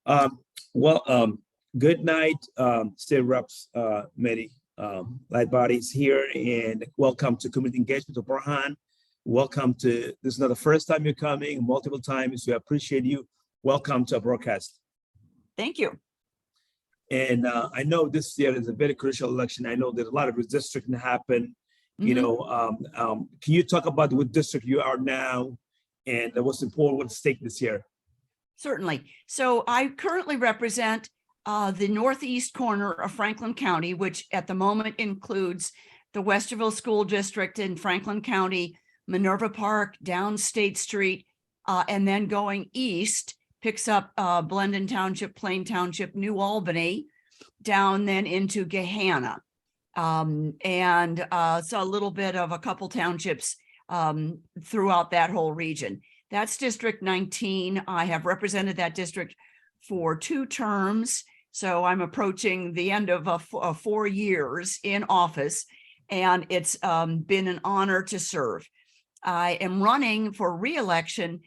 Um, Good night, State Reps Mary Lightbody is here, and welcome to Community Engagement of Burhan. Welcome to, this is not the first time you're coming, multiple times. We appreciate you. Welcome to our broadcast. Thank you. And I know this year is a very crucial election. I know there's a lot of redistricting happen. You know, can you talk about what district you are now and what's important, what's at stake this year? Certainly. So I currently represent the northeast corner of Franklin County, which at the moment includes the Westerville School District in Franklin County, Minerva Park, down State Street, and then going east, picks up Blendon Township, Plain Township, New Albany, down then into Gahanna. And so a little bit of a couple townships throughout that whole region. That's District 19. I have represented that district for 2 terms. So I'm approaching the end of 4 years in office, and it's been an honor to serve. I am running for re-election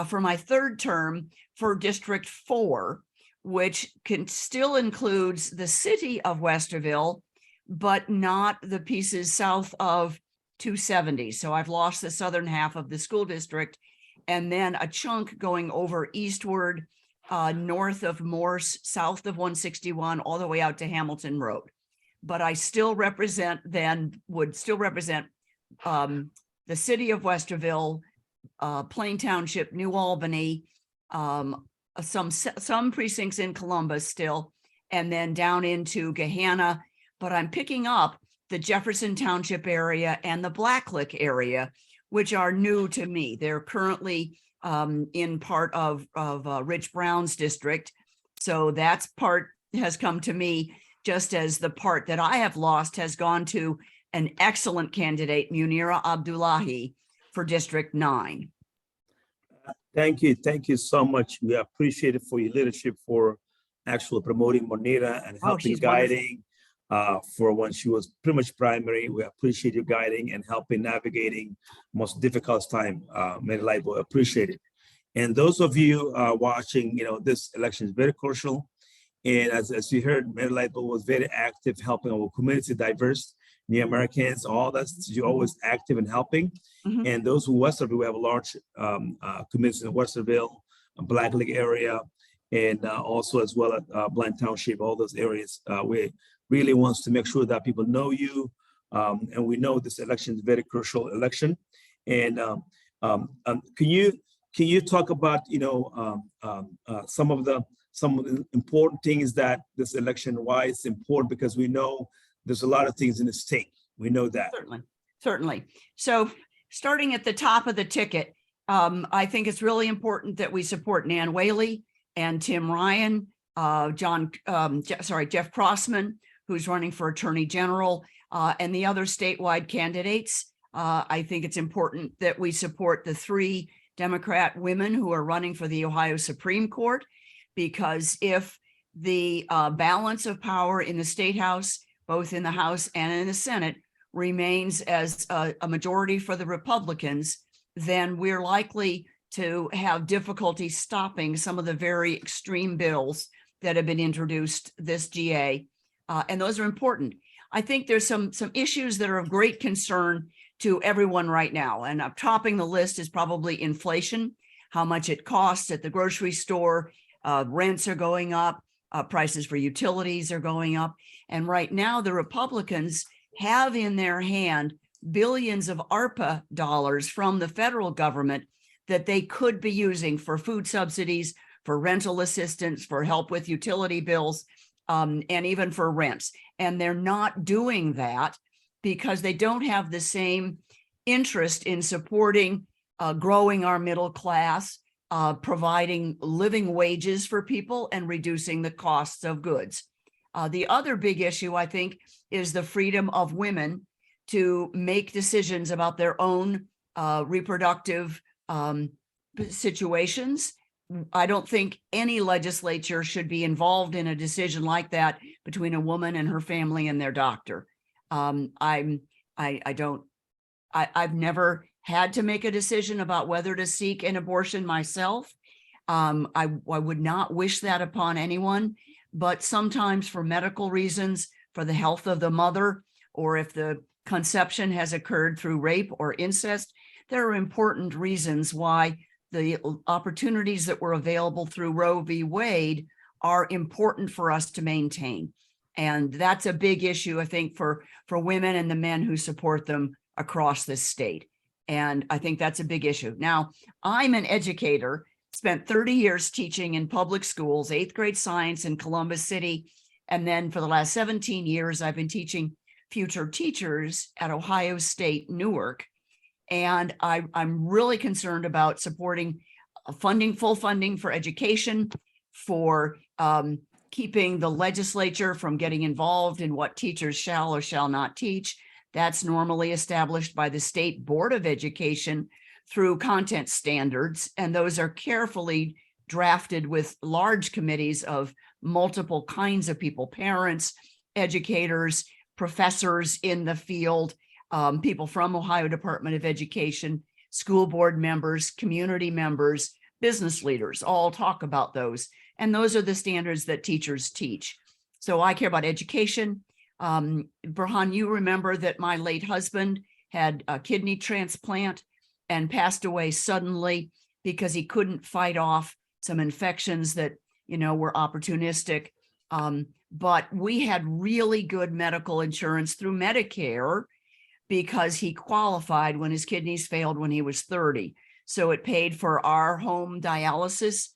for my 3rd term for District 4, which still includes the city of Westerville, but not the pieces south of 270. So I've lost the southern half of the school district, and then a chunk going over eastward, north of Morse, south of 161, all the way out to Hamilton Road. But I still represent, would still represent the city of Westerville, Plain Township, New Albany, some precincts in Columbus still, and then down into Gahanna. But I'm picking up the Jefferson Township area and the Blacklick area, which are new to me. They're currently in part of Rich Brown's district. So that's part has come to me, just as the part that I have lost has gone to an excellent candidate, Munira Abdullahi, for District 9. Thank you. Thank you so much. We appreciate it for your leadership, for actually promoting Monira and helping guiding for when she was pretty much primary. We appreciate you guiding and helping navigating most difficult time. Mary Lightbody, appreciate it. And those of you watching, you know, this election is very crucial. And as you heard, Mary Lightbody was very active helping our community, diverse, New Americans, all that's, you're always active in helping. And those who Westerville, we have a large community in Westerville, Blacklick area, and also as well as Bland Township, all those areas. We really wants to make sure that people know you, and we know this election is a very crucial election. And can you talk about, you know, some of the important things that this election, why it's important? Because we know there's a lot of things in the stake. We know that. Certainly. So starting at the top of the ticket, I think it's really important that we support Nan Whaley and Tim Ryan, Jeff Crossman, who's running for Attorney General, and the other statewide candidates. I think it's important that we support the 3 Democrat women who are running for the Ohio Supreme Court, because if the balance of power in the State House, both in the House and in the Senate, remains as a majority for the Republicans, then we're likely to have difficulty stopping some of the very extreme bills that have been introduced this GA. And those are important. I think there's some issues that are of great concern to everyone right now. And topping the list is probably inflation, how much it costs at the grocery store. Rents are going up, prices for utilities are going up. And right now, the Republicans have in their hand billions of ARPA dollars from the federal government that they could be using for food subsidies, for rental assistance, for help with utility bills, and even for rents. And they're not doing that because they don't have the same interest in supporting growing our middle class, providing living wages for people, and reducing the costs of goods. The other big issue, I think, is the freedom of women to make decisions about their own reproductive situations. I don't think any legislature should be involved in a decision like that between a woman and her family and their doctor. I've never had to make a decision about whether to seek an abortion myself. I would not wish that upon anyone, but sometimes for medical reasons, for the health of the mother, or if the conception has occurred through rape or incest, there are important reasons why the opportunities that were available through Roe v. Wade are important for us to maintain. And that's a big issue, I think, for women and the men who support them across this state. And I think that's a big issue. Now, I'm an educator, spent 30 years teaching in public schools, 8th grade science in Columbus City. And then for the last 17 years, I've been teaching future teachers at Ohio State, Newark. And I'm really concerned about supporting full funding for education, for keeping the legislature from getting involved in what teachers shall or shall not teach. That's normally established by the State Board of Education through content standards, and those are carefully drafted with large committees of multiple kinds of people, parents, educators, professors in the field, people from Ohio Department of Education, school board members, community members, business leaders, all talk about those. And those are the standards that teachers teach. So I care about education. Burhan, you remember that my late husband had a kidney transplant and passed away suddenly because he couldn't fight off some infections that, were opportunistic. But we had really good medical insurance through Medicare because he qualified when his kidneys failed when he was 30. So it paid for our home dialysis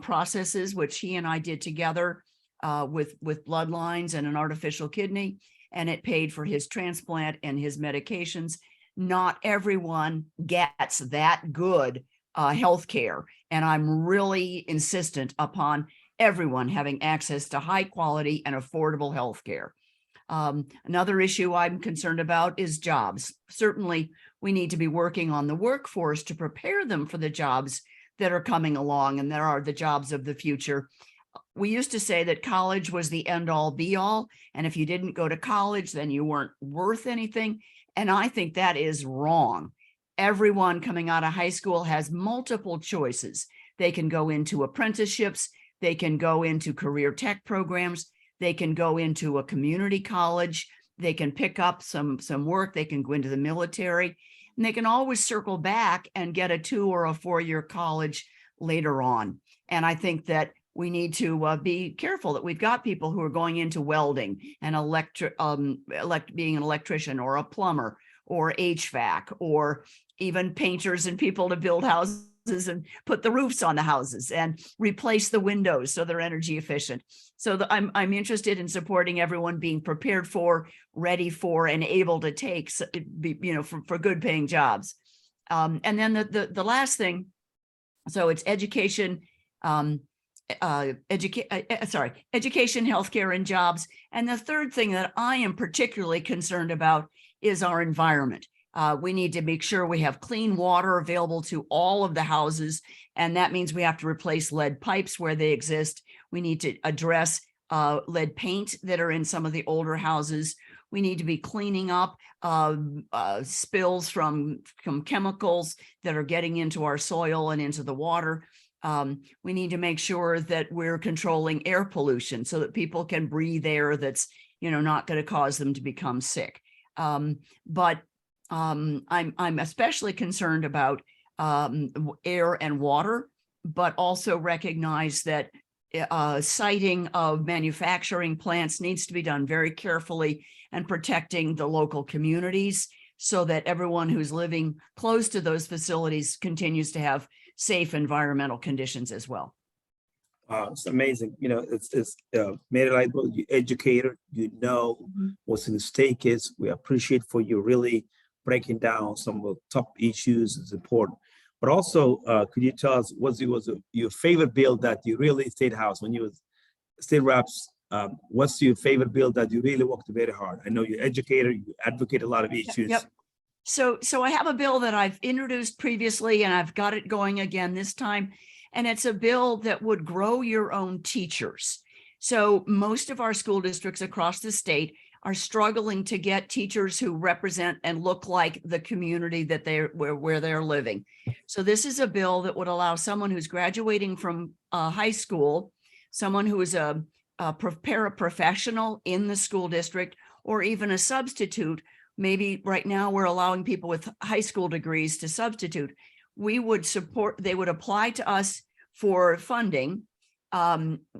processes, which he and I did together with bloodlines and an artificial kidney, and it paid for his transplant and his medications. Not everyone gets that good health care, and I'm really insistent upon everyone having access to high quality and affordable health care. Another issue I'm concerned about is jobs. Certainly, we need to be working on the workforce to prepare them for the jobs that are coming along, and there are the jobs of the future. We used to say that college was the end all be all, and if you didn't go to college, then you weren't worth anything. And I think that is wrong. Everyone coming out of high school has multiple choices. They can go into apprenticeships, they can go into career tech programs, they can go into a community college, they can pick up some work, they can go into the military, and they can always circle back and get a 2 or a 4-year college later on. And I think that we need to be careful that we've got people who are going into welding and being an electrician or a plumber or HVAC, or even painters and people to build houses and put the roofs on the houses and replace the windows so they're energy efficient. So I'm interested in supporting everyone being prepared for, ready for, and able to take, for good paying jobs. And then the last thing, so it's education, education, healthcare, and jobs. And the third thing that I am particularly concerned about is our environment. We need to make sure we have clean water available to all of the houses, and that means we have to replace lead pipes where they exist. We need to address lead paint that are in some of the older houses. We need to be cleaning up spills from chemicals that are getting into our soil and into the water. We need to make sure that we're controlling air pollution so that people can breathe air that's, not going to cause them to become sick. But I'm especially concerned about air and water, but also recognize that siting of manufacturing plants needs to be done very carefully, and protecting the local communities so that everyone who's living close to those facilities continues to have safe environmental conditions as well. It's amazing. It's Mary Lightbody, you educator, what's in the stake is. We appreciate for you really breaking down some of the top issues. It's important. But also, could you tell us what was your favorite bill that you really State House when you was state reps? What's your favorite bill that you really worked very hard? I know you're an educator, you advocate a lot of issues. Yep. So I have a bill that I've introduced previously, and I've got it going again this time. And it's a bill that would grow your own teachers. So most of our school districts across the state are struggling to get teachers who represent and look like the community that where they're living. So this is a bill that would allow someone who's graduating from high school, someone who is a paraprofessional in the school district, or even a substitute. Maybe right now we're allowing people with high school degrees to substitute. We would support, they would apply to us for funding.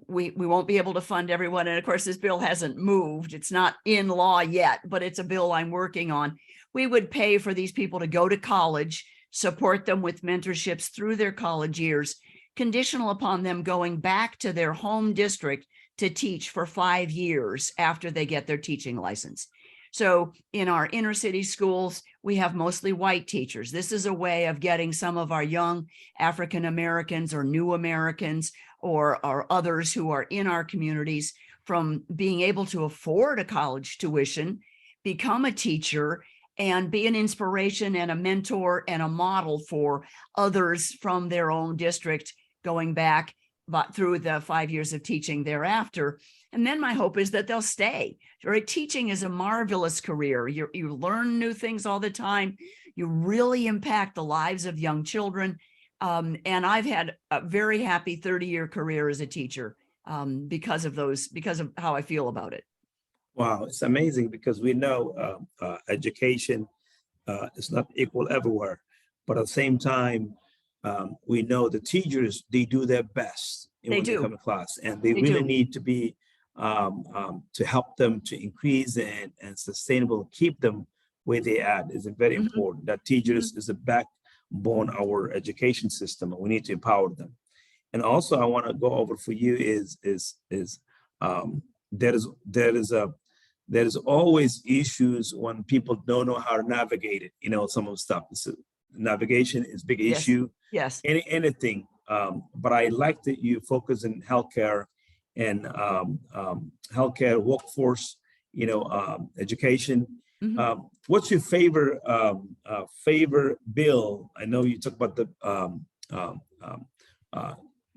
We won't be able to fund everyone. And of course, this bill hasn't moved. It's not in law yet, but it's a bill I'm working on. We would pay for these people to go to college, support them with mentorships through their college years, conditional upon them going back to their home district to teach for 5 years after they get their teaching license. So in our inner city schools, we have mostly white teachers. This is a way of getting some of our young African Americans or new Americans or others who are in our communities from being able to afford a college tuition, become a teacher, and be an inspiration and a mentor and a model for others from their own district going back but through the 5 years of teaching thereafter. And then my hope is that they'll stay. Right? Teaching is a marvelous career. You learn new things all the time. You really impact the lives of young children. And I've had a very happy 30-year career as a teacher because of how I feel about it. Wow, it's amazing because we know education is not equal everywhere, but at the same time, we know the teachers, they do their best when they come to class, and they really need to be to help them to increase and sustainable, keep them where they at is very important. That teachers is the backbone of our education system, and we need to empower them. And also, I want to go over for you is there is always issues when people don't know how to navigate it. Some of the stuff. So navigation is a big issue. Yes. Anything. But I like that you focus in healthcare and healthcare workforce. Education. What's your favorite bill? I know you talk about the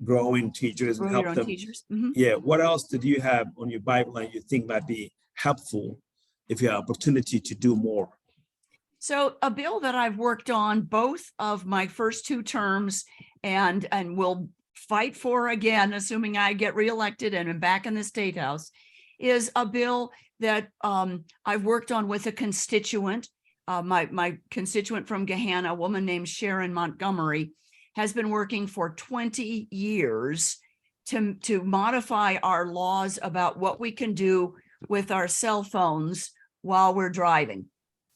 growing teachers and help them. Yeah. What else did you have on your Bible and you think might be helpful if you have opportunity to do more? So a bill that I've worked on both of my first 2 terms and will fight for again, assuming I get reelected and am back in the State House, is a bill that I've worked on with a constituent. My constituent from Gahanna, a woman named Sharon Montgomery, has been working for 20 years to modify our laws about what we can do with our cell phones while we're driving.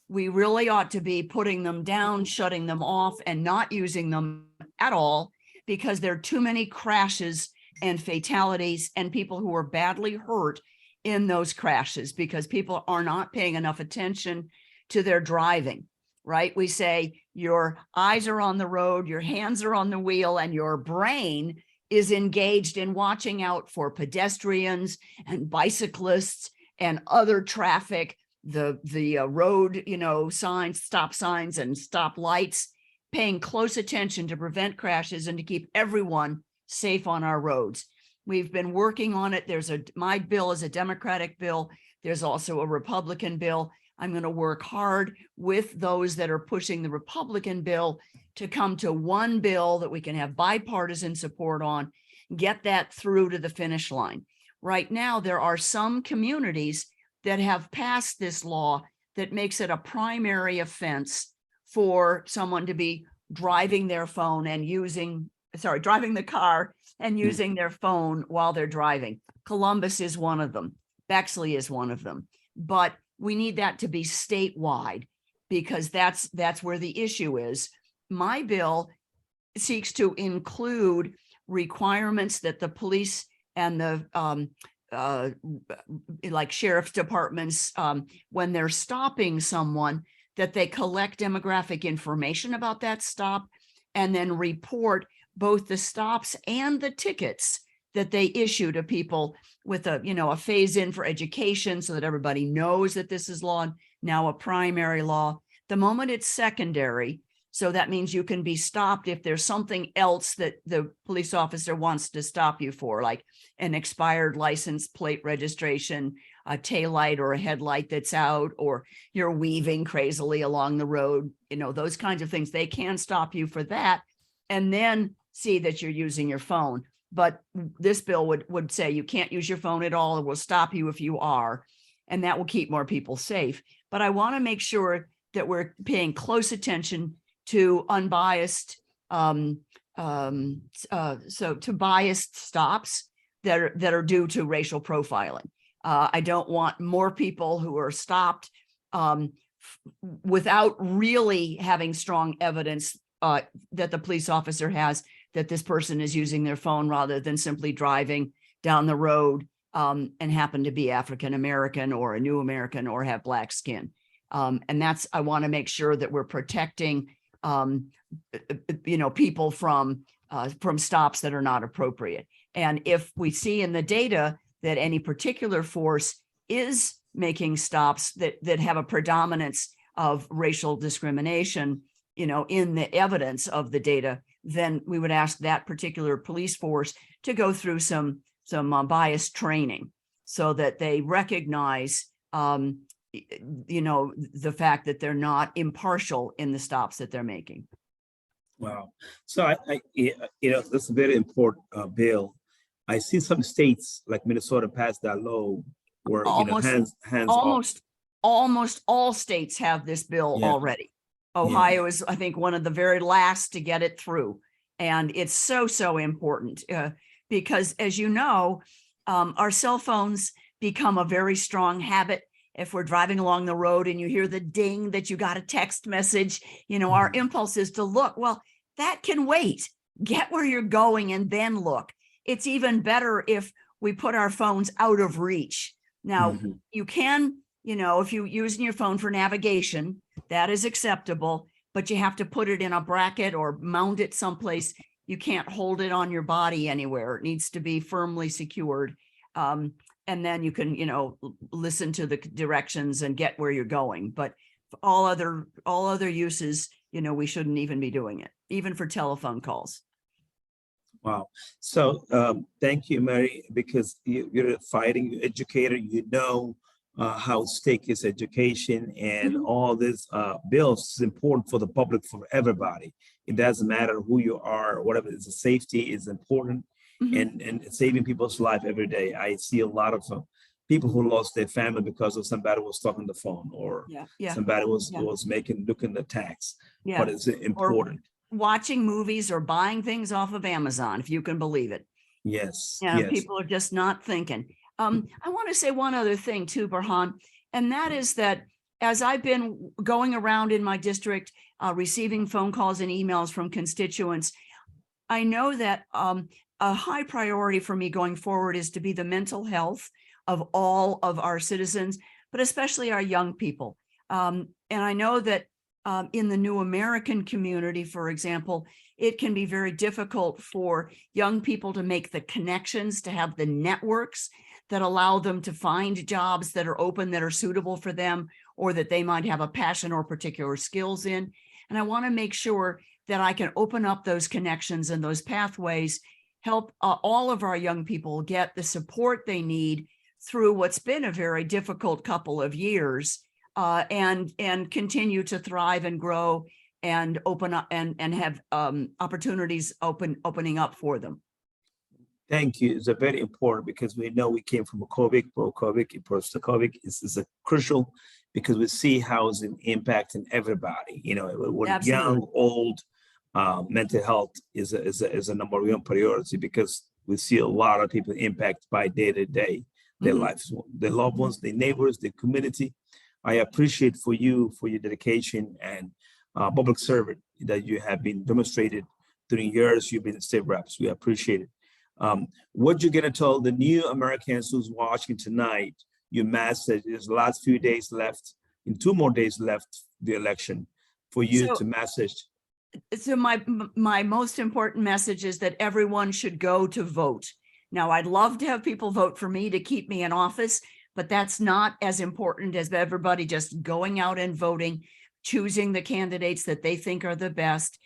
We really ought to be putting them down, shutting them off, and not using them at all, because there are too many crashes and fatalities and people who are badly hurt in those crashes because people are not paying enough attention to their driving, right? We say your eyes are on the road, your hands are on the wheel, and your brain is engaged in watching out for pedestrians and bicyclists and other traffic, the road, signs, stop signs and stop lights, paying close attention to prevent crashes and to keep everyone safe on our roads. We've been working on it. My bill is a Democratic bill. There's also a Republican bill. I'm going to work hard with those that are pushing the Republican bill to come to one bill that we can have bipartisan support on, get that through to the finish line. Right now, there are some communities that have passed this law that makes it a primary offense for someone to be driving their phone and driving the car and using their phone while they're driving. Columbus is one of them. Bexley is one of them. But we need that to be statewide because that's where the issue is. My bill seeks to include requirements that the police and the like sheriff's departments, when they're stopping someone, that they collect demographic information about that stop and then report both the stops and the tickets that they issue to people with a phase in for education so that everybody knows that this is law, now a primary law. The moment it's secondary, so that means you can be stopped if there's something else that the police officer wants to stop you for, like an expired license plate registration, a taillight or a headlight that's out, or you're weaving crazily along the road, those kinds of things. They can stop you for that and then see that you're using your phone. But this bill would say you can't use your phone at all. It will stop you if you are, and that will keep more people safe. But I want to make sure that we're paying close attention to unbiased, to biased stops that are due to racial profiling. I don't want more people who are stopped without really having strong evidence that the police officer has that this person is using their phone rather than simply driving down the road and happen to be African American or a new American or have black skin. And I want to make sure that we're protecting people from stops that are not appropriate. And if we see in the data that any particular force is making stops that have a predominance of racial discrimination, in the evidence of the data, then we would ask that particular police force to go through some bias training so that they recognize, the fact that they're not impartial in the stops that they're making. Wow. So that's a very important bill. I see some states like Minnesota passed that law where hands almost all states have this bill already. Ohio is, I think, one of the very last to get it through. And it's so important because, as you know, our cell phones become a very strong habit. If we're driving along the road and you hear the ding that you got a text message, our impulse is to look. Well, that can wait. Get where you're going and then look. It's even better if we put our phones out of reach. Now, you can, if you're using your phone for navigation, that is acceptable, but you have to put it in a bracket or mount it someplace. You can't hold it on your body anywhere. It needs to be firmly secured. And then you can, listen to the directions and get where you're going. But for all other uses, we shouldn't even be doing it, even for telephone calls. Wow. So thank you, Mary, because you're a fighting educator. How stake is education, and all this bills is important for the public, for everybody. It doesn't matter who you are or whatever. The safety is important, and saving people's life every day. I see a lot of people who lost their family because of somebody was talking on the phone, or somebody was looking at tax. But it's important. Or watching movies or buying things off of Amazon, if you can believe it. Yes. People are just not thinking. I want to say one other thing too, Burhan, and that is that as I've been going around in my district, receiving phone calls and emails from constituents, I know that a high priority for me going forward is to be the mental health of all of our citizens, but especially our young people. And I know that in the New American community, for example, it can be very difficult for young people to make the connections, to have the networks that allow them to find jobs that are open, that are suitable for them, or that they might have a passion or particular skills in. And I want to make sure that I can open up those connections and those pathways, help all of our young people get the support they need through what's been a very difficult couple of years, and continue to thrive and grow and open up and have opportunities opening up for them. Thank you. It's a very important, because we know we came from a COVID, pro-COVID, post-COVID. It's a crucial, because we see how it's impacting everybody. When young, old, mental health is a number one priority, because we see a lot of people impacted by day to day their lives, their loved ones, their neighbors, their community. I appreciate for your dedication and public servant that you have been demonstrated during years you've been state reps. We appreciate it. What you're gonna tell the new Americans who's watching tonight, your message is the last few days left, in 2 more days left the election, for you to message. So my most important message is that everyone should go to vote. Now, I'd love to have people vote for me to keep me in office, but that's not as important as everybody just going out and voting, choosing the candidates that they think are the best.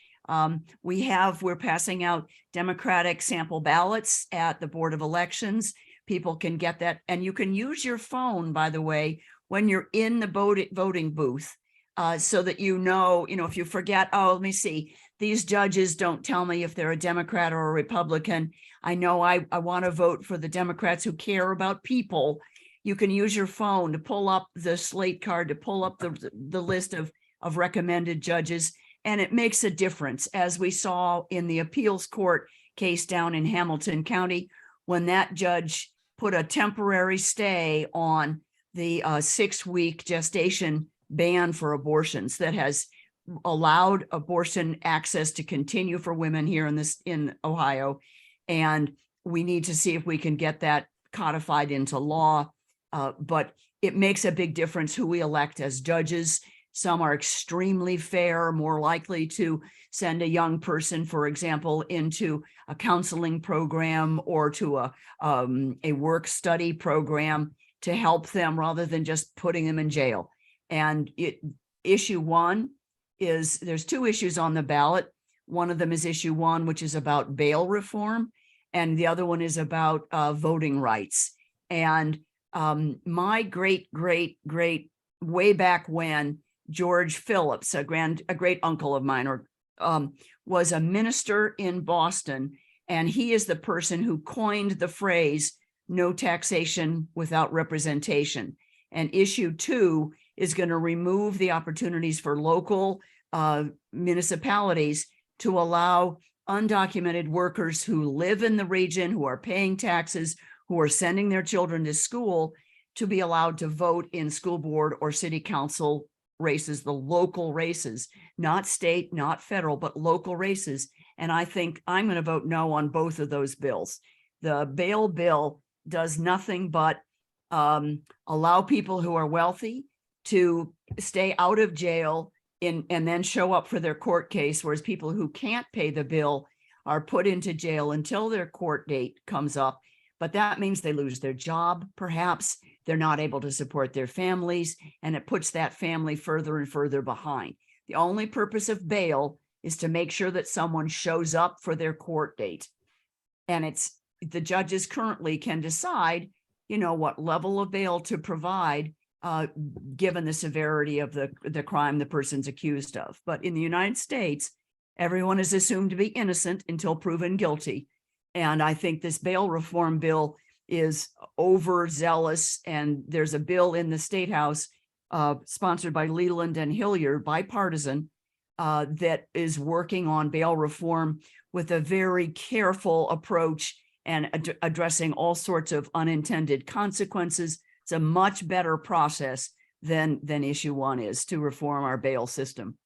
We're passing out Democratic sample ballots at the Board of Elections. people can get that. And you can use your phone, by the way, when you're in the voting booth, so that if you forget, oh, let me see, these judges don't tell me if they're a Democrat or a Republican. I know I want to vote for the Democrats who care about people. You can use your phone to pull up the slate card, to pull up the list of recommended judges. And it makes a difference, as we saw in the appeals court case down in Hamilton County, when that judge put a temporary stay on the 6-week gestation ban for abortions that has allowed abortion access to continue for women here in Ohio. And we need to see if we can get that codified into law. But it makes a big difference who we elect as judges. Some are extremely fair, more likely to send a young person, for example, into a counseling program or to a work study program to help them rather than just putting them in jail. And issue one is, there's 2 issues on the ballot. One of them is issue 1, which is about bail reform, and the other one is about voting rights. And my great way back when, George Phillips, a great uncle of mine, was a minister in Boston, and he is the person who coined the phrase "no taxation without representation." And issue 2 is going to remove the opportunities for local municipalities to allow undocumented workers who live in the region, who are paying taxes, who are sending their children to school, to be allowed to vote in school board or city council races, the local races, not state, not federal, but local races. And I think I'm going to vote no on both of those bills. The bail bill does nothing but allow people who are wealthy to stay out of jail and then show up for their court case, whereas people who can't pay the bill are put into jail until their court date comes up. But that means they lose their job, perhaps. They're not able to support their families, and it puts that family further and further behind. The only purpose of bail is to make sure that someone shows up for their court date. And the judges currently can decide, what level of bail to provide, given the severity of the crime the person's accused of. But in the United States, everyone is assumed to be innocent until proven guilty. And I think this bail reform bill is overzealous. And there's a bill in the State House sponsored by Leland and Hilliard, bipartisan, that is working on bail reform with a very careful approach and addressing all sorts of unintended consequences. It's a much better process than issue 1 is to reform our bail system.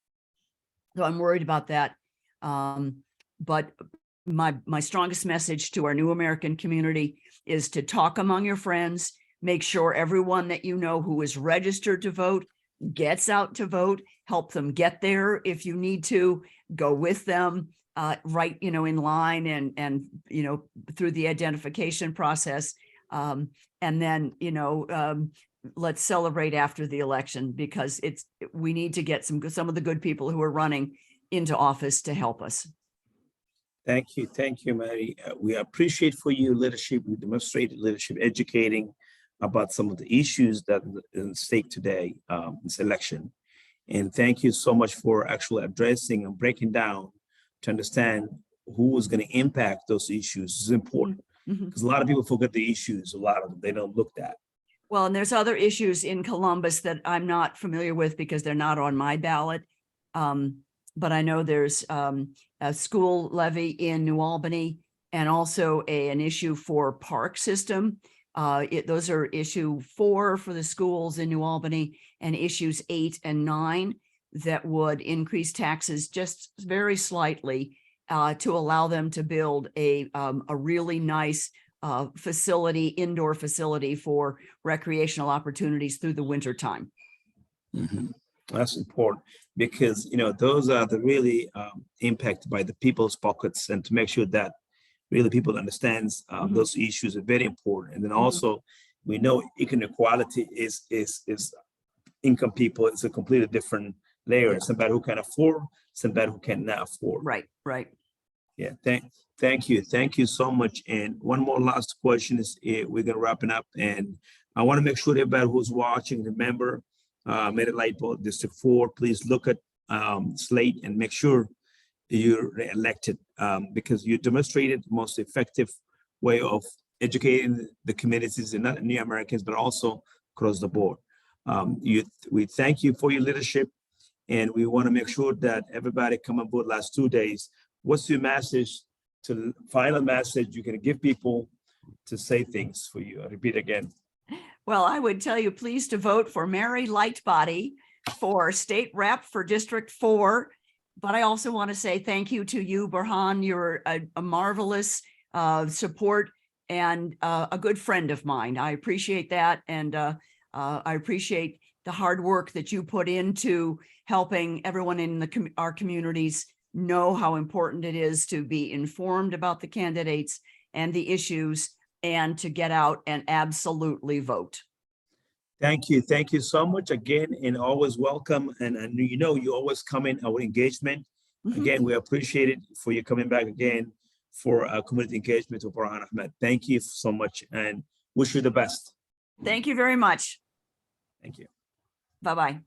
So I'm worried about that. But my strongest message to our new American community is to talk among your friends, make sure everyone that you know who is registered to vote gets out to vote, help them get there. If you need to, go with them, right, in line and through the identification process. And then, let's celebrate after the election, because we need to get some of the good people who are running into office to help us. Thank you, Mary. We appreciate for your leadership. We demonstrated leadership, educating about some of the issues that are in stake today, this election. And thank you so much for actually addressing and breaking down to understand who is going to impact those issues. This is important because a lot of people forget the issues. A lot of them, they don't look at. Well, and there's other issues in Columbus that I'm not familiar with because they're not on my ballot. But I know there's a school levy in New Albany, and also an issue for park system. Those are issue 4 for the schools in New Albany, and issues 8 and 9 that would increase taxes just very slightly to allow them to build a really nice indoor facility for recreational opportunities through the winter time. That's important, because those are the really impacted by the people's pockets, and to make sure that really people understands those issues are very important. And then also we know inequality is income people. It's a completely different layer. Somebody who can afford, somebody who cannot afford. Right. Yeah, thank you so much. And one more last question is, we're gonna wrap it up, and I want to make sure everybody who's watching, remember, Mary Lightbody, District 4, please look at slate and make sure you're elected, because you demonstrated the most effective way of educating the communities, and not only Americans, but also across the board. We thank you for your leadership, and we want to make sure that everybody come on board last 2 days. What's your message, final message you can give people to say things for you? I repeat again. Well, I would tell you, please to vote for Mary Lightbody for state rep for District 4. But I also want to say thank you to you, Burhan. You're a marvelous support and a good friend of mine. I appreciate that. And I appreciate the hard work that you put into helping everyone in our communities know how important it is to be informed about the candidates and the issues, and to get out and absolutely vote. Thank you so much again, and always welcome. And you always come in our engagement. Again, we appreciate it for you coming back again for community engagement with Burhan Ahmed. Thank you so much, and wish you the best. Thank you very much. Thank you. Bye-bye.